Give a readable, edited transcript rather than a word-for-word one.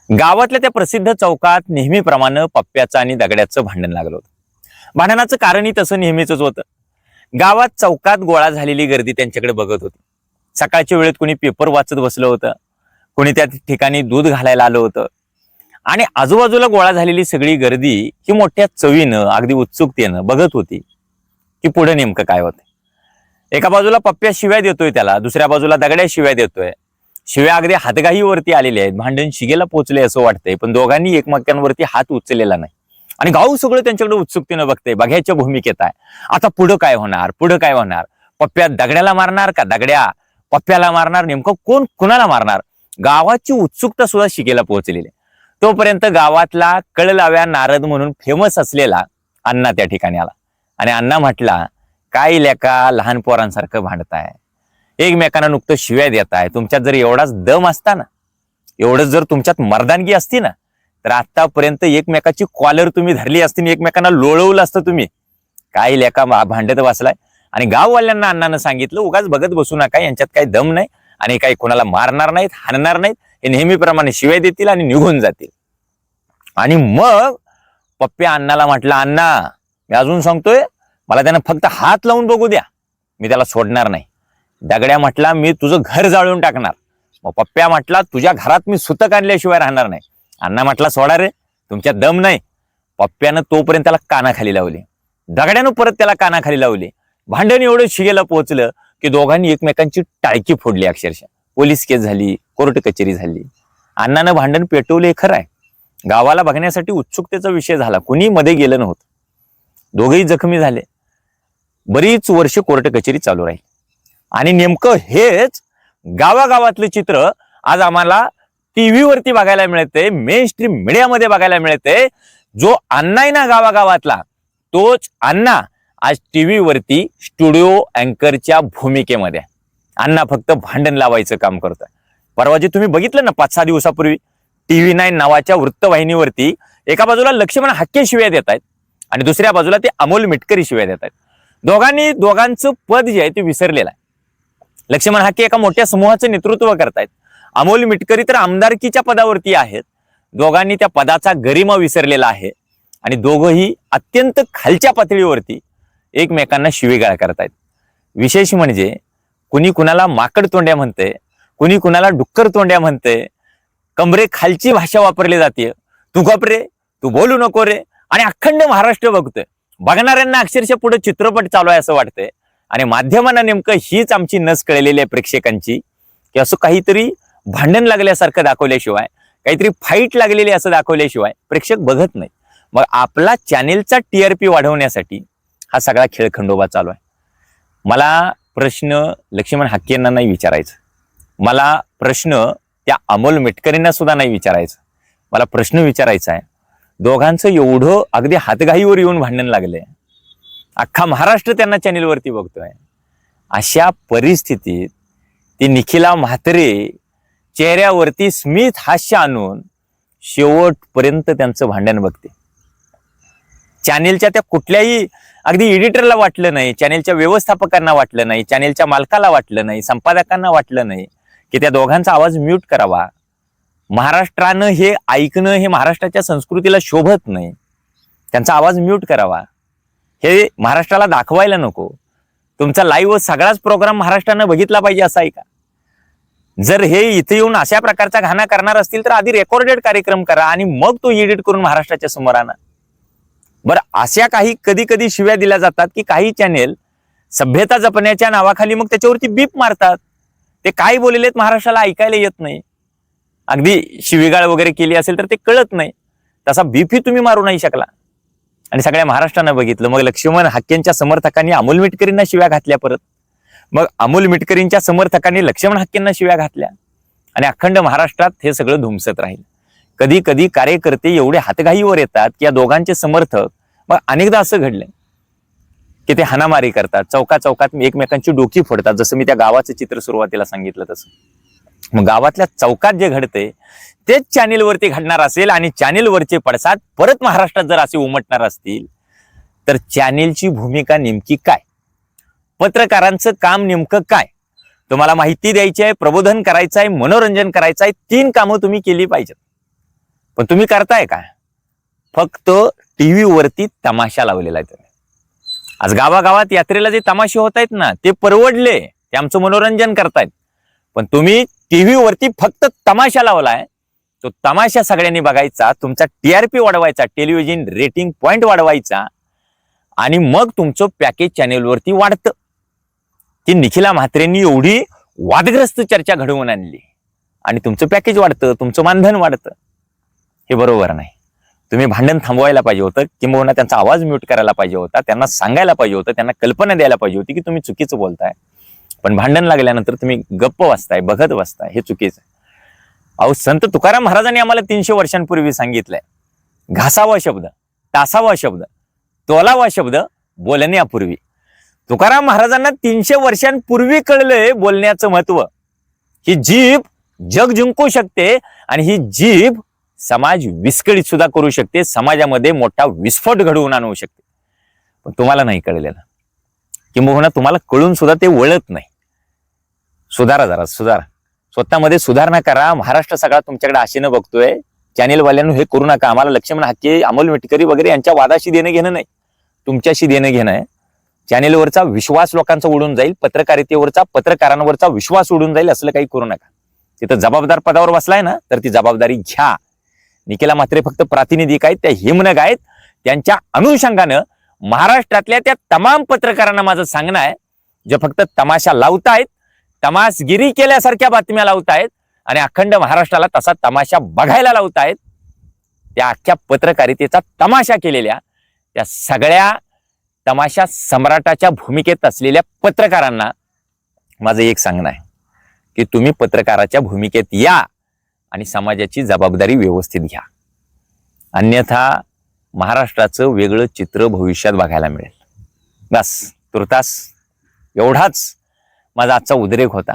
गावातल्या त्या प्रसिद्ध चौकात नेहमीप्रमाणे पप्प्याचं आणि दगड्याचं भांडण लागलं होतं. भांडणाचं कारणही तसं नेहमीच होतं. गावात चौकात गोळा झालेली गर्दी त्यांच्याकडे बघत होती. सकाळच्या वेळेत कोणी पेपर वाचत बसलं होतं, कोणी त्या ठिकाणी दूध घालायला आलं होतं आणि आजूबाजूला गोळा झालेली सगळी गर्दी ही मोठ्या चवीनं अगदी उत्सुकतेनं बघत होती की पुढे नेमकं काय होतंय. एका बाजूला पप्प्या शिव्या देतोय त्याला, दुसऱ्या बाजूला दगड्या शिव्या देतोय. शिव्या अगदी हातगाईवरती आलेल्या आहेत, भांडण शिगेला पोहोचले असं वाटतंय, पण दोघांनी एकमेकांवरती हात उचललेला नाही आणि गाव सगळं त्यांच्याकडे उत्सुकतेनं बघतंय, बघायच्या भूमिकेत आहे. आता पुढं काय होणार, पुढं काय होणार? पप्प्या दगड्याला मारणार का दगड्या पप्प्याला मारणार? नेमकं कोण कुणाला मारणार? गावाची उत्सुकता सुद्धा शिगेला पोहोचलेली. तोपर्यंत गावातला कळलाव्या नारद म्हणून फेमस असलेला अण्णा त्या ठिकाणी आला आणि अण्णा म्हटला, काय लेका लहान पोरांसारखं भांडताय, एकमेकांना नुकतं शिव्या देताय. तुमच्यात जर एवढाच दम असता ना, एवढंच जर तुमच्यात मर्दानगी असती ना, तर आतापर्यंत एकमेकाची कॉलर तुम्ही धरली असती, एकमेकांना लोळवलं असतं तुम्ही. काय लेका भांडत बसलाय. आणि गाववाल्यांना अण्णानं सांगितलं, उगाच बघत बसू नका, यांच्यात काही दम नाही आणि काही कोणाला मारणार नाहीत, हाणणार नाहीत, हे नेहमीप्रमाणे शिव्या देतील आणि निघून जातील. आणि मग पप्प्या अण्णाला म्हटला, अण्णा मी अजून सांगतोय, मला त्यानं फक्त हात लावून बघू द्या, मी त्याला सोडणार नाही. दगड्या म्हटला, मी तुझं घर जाळून टाकणार. मग पप्प्या म्हटला, तुझ्या घरात मी सुतक आणल्याशिवाय राहणार नाही. अण्णा म्हटला, सोडा रे, तुमच्यात दम नाही. पप्प्यानं तोपर्यंत त्याला कानाखाली लावली, दगड्यानं परत त्याला कानाखाली लावली. भांडण एवढं शिगेला पोहोचलं की दोघांनी एकमेकांची टाळकी फोडली. अक्षरशः पोलीस केस झाली, कोर्ट कचेरी झाली. अण्णानं भांडण पेटवले खरं आहे, गावाला बघण्यासाठी उत्सुकतेचा विषय झाला, कुणी मध्ये गेलं नव्हतं. दोघेही जखमी झाले. बरीच वर्ष कोर्ट कचेरी चालू राहील आणि नेमकं हेच गावागावातलं चित्र आज आम्हाला टीव्हीवरती बघायला मिळते, मेन स्ट्रीम मीडियामध्ये बघायला मिळते. जो अण्णा आहे ना गावागावातला, तोच अण्णा आज टीव्हीवरती स्टुडिओ अँकरच्या भूमिकेमध्ये. अण्णा फक्त भांडण लावायचं काम करतोय. परवा जे तुम्ही बघितलं ना 5-6 दिवसापूर्वी TV9 नावाच्या वृत्तवाहिनीवरती एका बाजूला लक्ष्मण हाके शिव्या देत आहेत आणि दुसऱ्या बाजूला ते अमोल मिटकरी शिव्या देत आहेत. दोघांचं पद जे आहे ते विसरलेलं आहे. लक्ष्मण हाके एका मोठ्या समूहाचं नेतृत्व करतायत, अमोल मिटकरी तर आमदारकीच्या पदावरती आहेत. दोघांनी त्या पदाचा गरिमा विसरलेला आहे आणि दोघंही अत्यंत खालच्या पातळीवरती एकमेकांना शिवीगाळ करतायत. विशेष म्हणजे कुणी कुणाला माकड तोंड्या म्हणते, कुणी कुणाला डुक्कर तोंड्या म्हणते. कमरे खालची भाषा वापरली जाते. तू गप रे, तू बोलू नको रे. आणि अखंड महाराष्ट्र बघतोय. बघणाऱ्यांना अक्षरशः पुढे चित्रपट चालू आहे असं वाटतंय आणि माध्यमांना नेमकं हीच आमची नस कळलेली आहे प्रेक्षकांची, की असं काहीतरी भांडण लागल्यासारखं दाखवल्याशिवाय, काहीतरी फाईट लागलेली असं दाखवल्याशिवाय प्रेक्षक बघत नाही. मग आपला चॅनेलचा TRP वाढवण्यासाठी हा सगळा खेळखंडोबा चालू आहे. मला प्रश्न लक्ष्मण हाके यांना नाही विचारायचं, मला प्रश्न त्या अमोल मिटकरींना सुद्धा नाही विचारायचं. मला प्रश्न विचारायचा आहे, दोघांचं एवढं अगदी हातघाईवर येऊन भांडण लागलंय, अख्खा महाराष्ट्र त्यांना चॅनेलवरती बघतोय. अशा परिस्थितीत ती निखिला म्हात्रे चेहऱ्यावरती स्मित हास्य आणून शेवटपर्यंत त्यांचं भांडण बघते. चॅनेलच्या त्या कुठल्याही अगदी एडिटरला वाटलं नाही, चॅनेलच्या व्यवस्थापकांना वाटलं नाही, चॅनेलच्या मालकाला वाटलं नाही, संपादकांना वाटलं नाही की त्या दोघांचा आवाज म्यूट करावा. महाराष्ट्रानं हे ऐकणं हे महाराष्ट्राच्या संस्कृतीला शोभत नाही, त्यांचा आवाज म्यूट करावा. हे महाराष्ट्राला दाखवायला नको. तुमचा लाईव्ह सगळाच प्रोग्राम महाराष्ट्रानं बघितला पाहिजे असं आहे का? जर हे इथे येऊन अशा प्रकारचा घाणा करणार असतील तर आधी रेकॉर्डेड कार्यक्रम करा आणि मग तो एडिट करून महाराष्ट्राच्या समोर आणा. बरं, अशा काही कधी कधी शिव्या दिल्या जातात की काही चॅनेल सभ्यता जपण्याच्या नावाखाली मग त्याच्यावरती बीप मारतात. ते काय बोललेत महाराष्ट्राला ऐकायला येत नाही. अगदी शिवीगाळ वगैरे केली असेल तर ते कळत नाही. तसा बीपही तुम्ही मारू नाही शकला आणि सगळ्या महाराष्ट्रानं बघितलं. मग लक्ष्मण हाकेंच्या समर्थकांनी अमोल मिटकरींना शिव्या घातल्या, परत मग अमोल मिटकरींच्या समर्थकांनी लक्ष्मण हाकेंना शिव्या घातल्या आणि अखंड महाराष्ट्रात हे सगळं धुमसत राहील. कधी कधी कार्यकर्ते एवढे हातघाईवर येतात की या दोघांचे समर्थक, मग अनेकदा असं घडलंय की ते हाणामारी करतात, चौकात एकमेकांची डोकी फोडतात. जसं मी त्या गावाचं चित्र सुरुवातीला सांगितलं तसं. मग गावातल्या चौकात जे घडते तेच चॅनेलवरती घडणार असेल आणि चॅनेलवरचे पडसाद परत महाराष्ट्रात जर असे उमटणार असतील तर चॅनेलची भूमिका नेमकी काय, पत्रकारांचं काम नेमकं काय? तुम्हाला माहिती द्यायची आहे, प्रबोधन करायचं आहे, मनोरंजन करायचं आहे, 3 कामं तुम्ही केली पाहिजेत. पण तुम्ही करताय का? फक्त टीव्हीवरती तमाशा लावलेला आहे तुम्ही. आज गावागावात यात्रेला जे तमाशे होत आहेत ना, ते परवडले, ते आमचं मनोरंजन करतायत. पण तुम्ही टीव्हीवरती फक्त तमाशा लावलाय. तो तमाशा सगळ्यांनी बघायचा, तुमचा टीआरपी वाढवायचा, टेलिव्हिजन रेटिंग पॉइंट वाढवायचा, आणि मग तुमचं पॅकेज चॅनेलवरती वाढतं. ती निखिला म्हात्रेंनी एवढी वादग्रस्त चर्चा घडवून आणली आणि तुमचं पॅकेज वाढतं, तुमचं मानधन वाढतं. हे बरोबर नाही. तुम्ही भांडण थांबवायला पाहिजे होतं, किंबहुना त्यांचा आवाज म्यूट करायला पाहिजे होता, त्यांना सांगायला पाहिजे होतं, त्यांना कल्पना द्यायला पाहिजे होती की तुम्ही चुकीचं बोलताय. पण भांडण लागल्यानंतर तुम्ही गप्प बसताय, बघत बसताय, हे चुकीचं आहे. अहो, संत तुकाराम महाराजांनी आम्हाला 300 वर्षांपूर्वी सांगितलंय, घासावा शब्द, तासावा शब्द, तोलावा शब्द बोलण्यापूर्वी. तुकाराम महाराजांना 300 वर्षांपूर्वी कळलंय बोलण्याचं महत्व. ही जीभ जग जिंकू शकते आणि ही जीभ समाज विस्कळीत सुद्धा करू शकते, समाजामध्ये मोठा विस्फोट घडवून आणू शकते. पण तुम्हाला नाही कळलेलं, किंबहुना तुम्हाला कळून सुद्धा ते वळत नाही. सुधारा, जरा सुधारा, स्वतःमध्ये सुधारणा करा. महाराष्ट्र सगळा तुमच्याकडे आशेनं बघतोय. चॅनेलवाल्यांना हे करू नका. आम्हाला लक्ष्मण हाके, अमोल मिटकरी वगैरे यांच्या वादाशी देणं घेणं नाही, तुमच्याशी देणं घेणं आहे. चॅनेलवरचा विश्वास लोकांचा उडून जाईल, पत्रकारितेवरचा, पत्रकारांवरचा विश्वास उडून जाईल, असलं काही करू नका. तिथं जबाबदार पदावर बसलाय ना, तर ती जबाबदारी घ्या. निखिला म्हात्रे फक्त प्रातिनिधिक आहेत, त्या हिमनग आहेत. त्यांच्या अनुषंगानं महाराष्ट्रातल्या त्या तमाम पत्रकारांना माझं सांगणं आहे, जे फक्त तमाशा लावतायत, तमासगिरी केल्यासारख्या बातम्या लावतायत आणि अखंड महाराष्ट्राला तसा तमाशा बघायला लावतायत, त्या अख्ख्या पत्रकारितेचा तमाशा केलेल्या त्या सगळ्या तमाशा सम्राटाच्या भूमिकेत असलेल्या पत्रकारांना माझं एक सांगणं आहे की तुम्ही पत्रकाराच्या भूमिकेत या आणि समाजाची जबाबदारी व्यवस्थित घ्या. अन्यथा महाराष्ट्राचं वेगळं चित्र भविष्यात बघायला मिळेल. बस, तुर्तास एवढाच माझा आजचा उद्रेक होता.